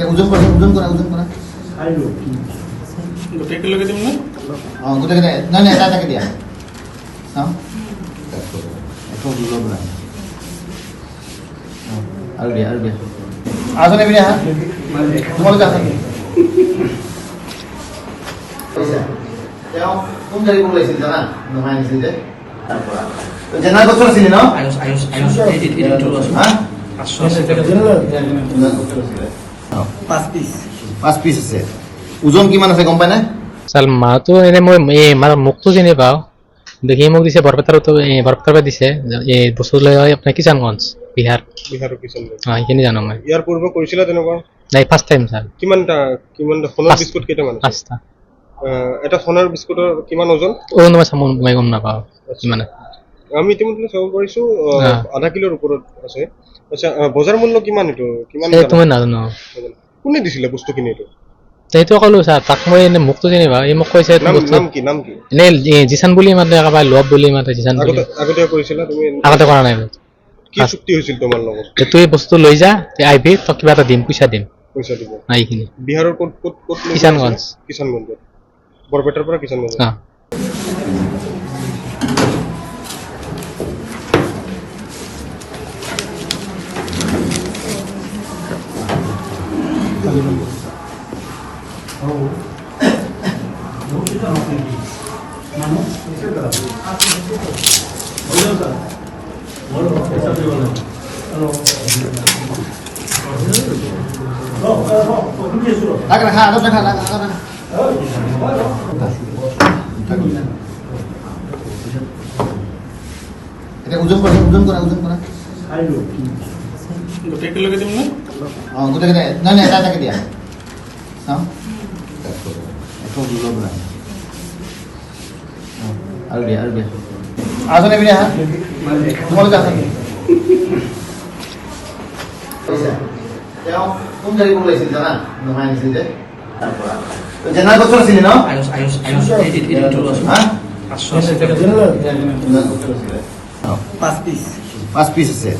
ওজন কৰা গোটেইকেইলৈকে দিম নে? গোটেইকেইটা নাই নাই এটাকে দিয়া চাওঁ আৰু দিয়া আজনে বিনে হা তোমালোকে আছা তেওঁ কোন গাড়ী ওলাইছিল জানা নহয় আনিছিল যে জেনেৰেল কষ্ট আছিলে ন পাঁচ পিচ আছে ওজন কিমান আছে গম পাই নাই চাল মাহটো এনে মই মুখটো চিনি পাওঁ দেখি মোক দিছে বৰপেটাৰ দিছে এই বস্তু লৈ আপোনাৰ কিষাণগঞ্জ বিহাৰৰ কিষাণগঞ্জ সেইখিনি জানো মই ইয়াৰ পূৰ্বে কৰিছিলা তেনেকুৱা নাই ফাৰ্ষ্ট টাইম ছাৰ কিমানটা সোণৰ বিস্কুট কেইটামান পাঁচটা এটা সোণৰ বিস্কুটৰ কিমান ওজন মই গম নাপাওঁ কিমান আমি ইতিমধ্যে চাব পাৰিছো আধা কিলোৰ ওপৰত আছে আচ্ছা বজাৰ মূল্য কিমান এইটো কিমান সেইটো মই নাজানো কোনে দিছিলে বস্তুখিনি এইটো সেইটো ক'লো ছাৰ তাক মই এনে মুখটো চিনি পাওঁ এই মোক কৈছে নাম কি এনে জিছান বুলি মাতে একেবাৰে লোৱাব বুলি মাতে জিছান বুলি আগতে কৰিছিলা তুমি আগতে কৰা নাই কি চুক্তি হৈছিল তোমাৰ লগত তুই বস্তু লৈ যা আহিবি তই কিবা এটা দিম পইচা দিম এইখিনি বিহাৰৰ ক'ত কিষাণগঞ্জ বৰপেটাৰ পৰা কিষাণগঞ্জ ওজন কৰা গোটেইকেইলৈকে দিম নে? গোটেইকেইটা নাই নাই এটাকে দিয়া চাওঁ আৰু দিয়া আজনে বিনে হা তোমালোকে আছা তেওঁ কোন গাড়ী ওলাইছিল জানা নহয় আনিছিল যে জেনেৰেল কষ্ট আছিলে ন পাঁচ পিচ আছে